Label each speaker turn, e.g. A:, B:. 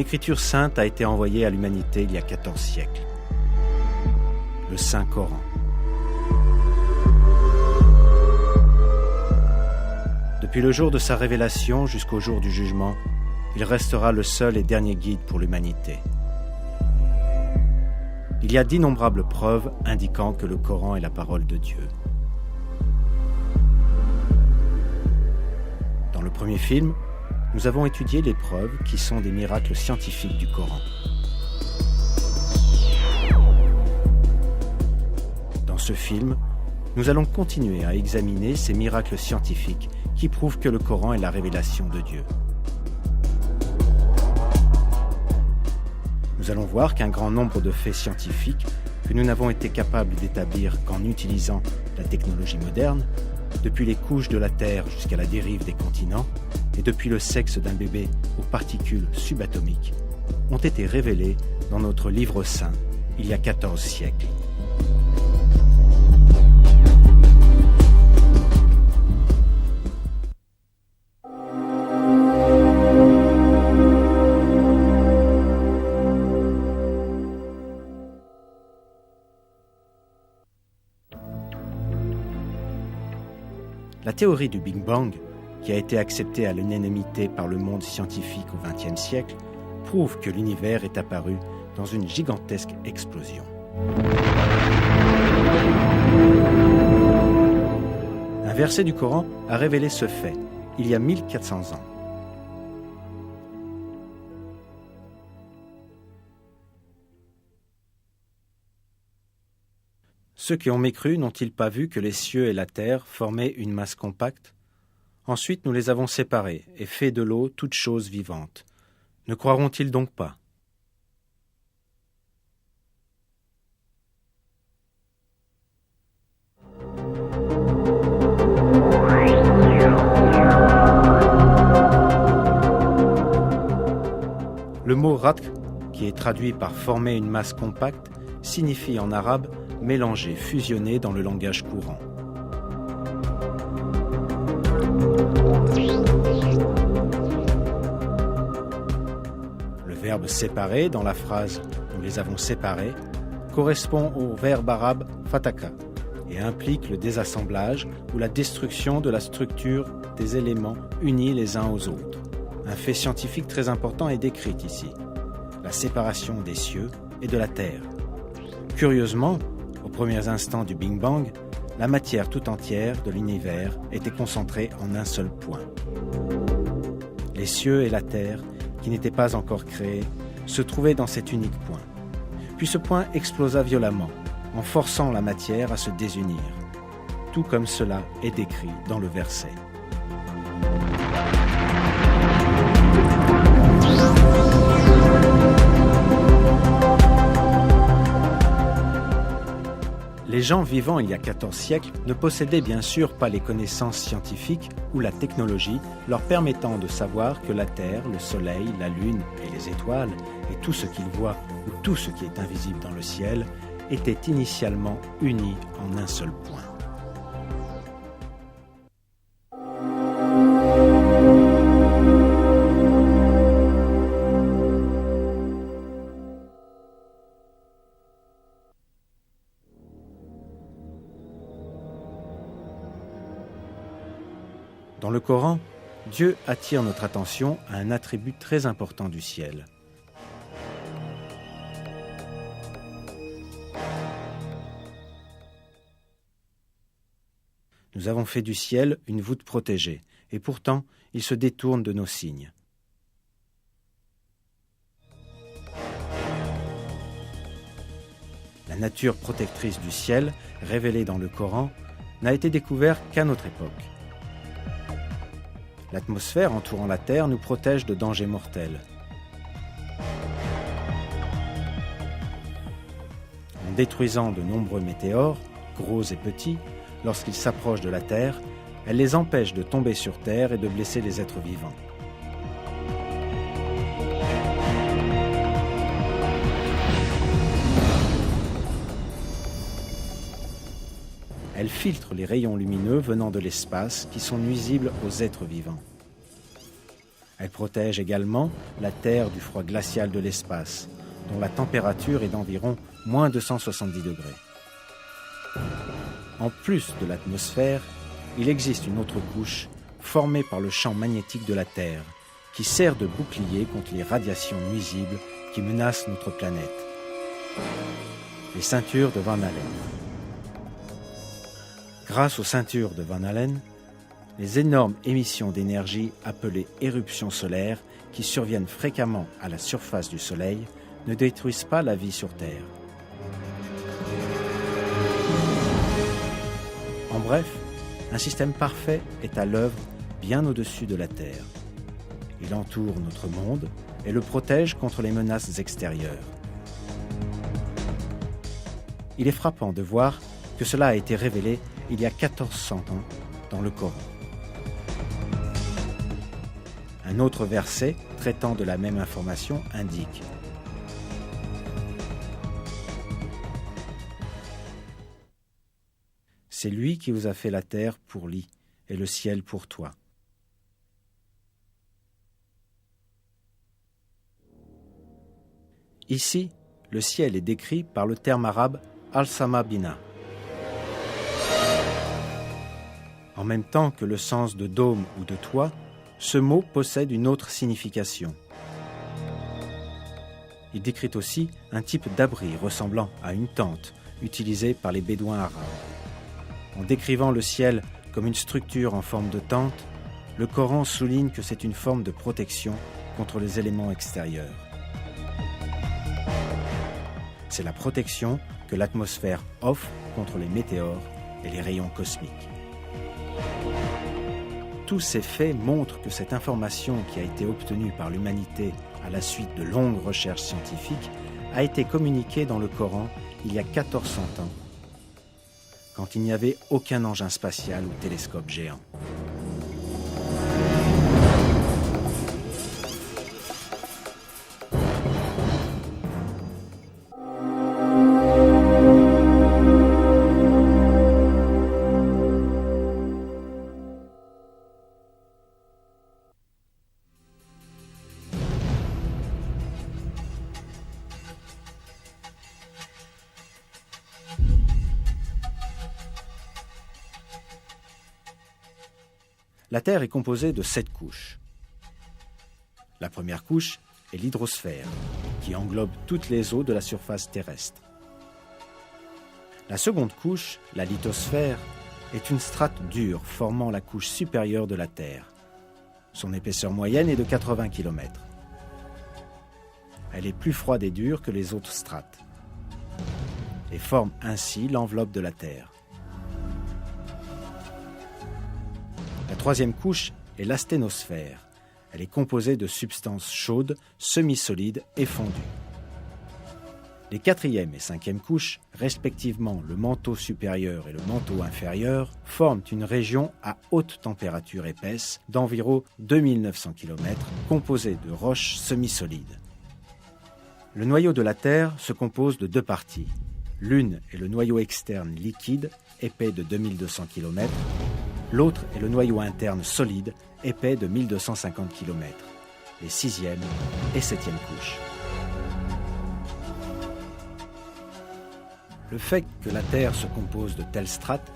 A: écriture sainte a été envoyée à l'humanité il y a 14 siècles. Le Saint-Coran. Depuis le jour de sa révélation jusqu'au jour du jugement, il restera le seul et dernier guide pour l'humanité. Il y a d'innombrables preuves indiquant que le Coran est la parole de Dieu. Dans le premier film, nous avons étudié les preuves qui sont des miracles scientifiques du Coran. Dans ce film, nous allons continuer à examiner ces miracles scientifiques qui prouvent que le Coran est la révélation de Dieu. Nous allons voir qu'un grand nombre de faits scientifiques que nous n'avons été capables d'établir qu'en utilisant la technologie moderne, depuis les couches de la Terre jusqu'à la dérive des continents, et depuis le sexe d'un bébé aux particules subatomiques, ont été révélés dans notre livre saint il y a 14 siècles. La théorie du Big Bang, qui a été acceptée à l'unanimité par le monde scientifique au XXe siècle, prouve que l'univers est apparu dans une gigantesque explosion. Un verset du Coran a révélé ce fait, il y a 1400 ans. Ceux qui ont mécru n'ont-ils pas vu que les cieux et la terre formaient une masse compacte ? Ensuite nous les avons séparés et fait de l'eau toute chose vivante. Ne croiront-ils donc pas ? Le mot ratq, qui est traduit par former une masse compacte, signifie en arabe mélanger, fusionner dans le langage courant. Le verbe séparer dans la phrase « nous les avons séparés » correspond au verbe arabe fataka et implique le désassemblage ou la destruction de la structure des éléments unis les uns aux autres. Un fait scientifique très important est décrit ici, la séparation des cieux et de la terre. Curieusement, aux premiers instants du Big Bang, la matière tout entière de l'univers était concentrée en un seul point. Les cieux et la terre, qui n'étaient pas encore créés, se trouvaient dans cet unique point. Puis ce point explosa violemment, en forçant la matière à se désunir, tout comme cela est décrit dans le verset. Les gens vivant il y a 14 siècles ne possédaient bien sûr pas les connaissances scientifiques ou la technologie leur permettant de savoir que la Terre, le Soleil, la Lune et les étoiles, et tout ce qu'ils voient ou tout ce qui est invisible dans le ciel, étaient initialement unis en un seul point. Dans le Coran, Dieu attire notre attention à un attribut très important du ciel. Nous avons fait du ciel une voûte protégée, et pourtant, il se détourne de nos signes. La nature protectrice du ciel, révélée dans le Coran, n'a été découverte qu'à notre époque. L'atmosphère entourant la Terre nous protège de dangers mortels. En détruisant de nombreux météores, gros et petits, lorsqu'ils s'approchent de la Terre, elle les empêche de tomber sur Terre et de blesser les êtres vivants. Elle filtre les rayons lumineux venant de l'espace qui sont nuisibles aux êtres vivants. Elle protège également la Terre du froid glacial de l'espace, dont la température est d'environ moins 270 degrés. En plus de l'atmosphère, il existe une autre couche formée par le champ magnétique de la Terre, qui sert de bouclier contre les radiations nuisibles qui menacent notre planète. Les ceintures de Van Allen. Grâce aux ceintures de Van Allen, les énormes émissions d'énergie appelées éruptions solaires qui surviennent fréquemment à la surface du Soleil ne détruisent pas la vie sur Terre. En bref, un système parfait est à l'œuvre bien au-dessus de la Terre. Il entoure notre monde et le protège contre les menaces extérieures. Il est frappant de voir que cela a été révélé il y a 1400 ans dans le Coran. Un autre verset traitant de la même information indique : c'est lui qui vous a fait la terre pour lit et le ciel pour toit. Ici, le ciel est décrit par le terme arabe al-sama bina. En même temps que le sens de dôme ou de toit, ce mot possède une autre signification. Il décrit aussi un type d'abri ressemblant à une tente utilisée par les bédouins arabes. En décrivant le ciel comme une structure en forme de tente, le Coran souligne que c'est une forme de protection contre les éléments extérieurs. C'est la protection que l'atmosphère offre contre les météores et les rayons cosmiques. Tous ces faits montrent que cette information qui a été obtenue par l'humanité à la suite de longues recherches scientifiques a été communiquée dans le Coran il y a 1400 ans, quand il n'y avait aucun engin spatial ou télescope géant. La Terre est composée de 7 couches. La première couche est l'hydrosphère, qui englobe toutes les eaux de la surface terrestre. La seconde couche, la lithosphère, est une strate dure formant la couche supérieure de la Terre. Son épaisseur moyenne est de 80 km. Elle est plus froide et dure que les autres strates et forme ainsi l'enveloppe de la Terre. La troisième couche est l'asténosphère. Elle est composée de substances chaudes, semi-solides et fondues. Les quatrième et cinquième couches, respectivement le manteau supérieur et le manteau inférieur, forment une région à haute température épaisse d'environ 2900 km, composée de roches semi-solides. Le noyau de la Terre se compose de 2 parties. L'une est le noyau externe liquide, épais de 2200 km. L'autre est le noyau interne solide, épais de 1250 km, les 6e et 7e couches. Le fait que la Terre se compose de telles strates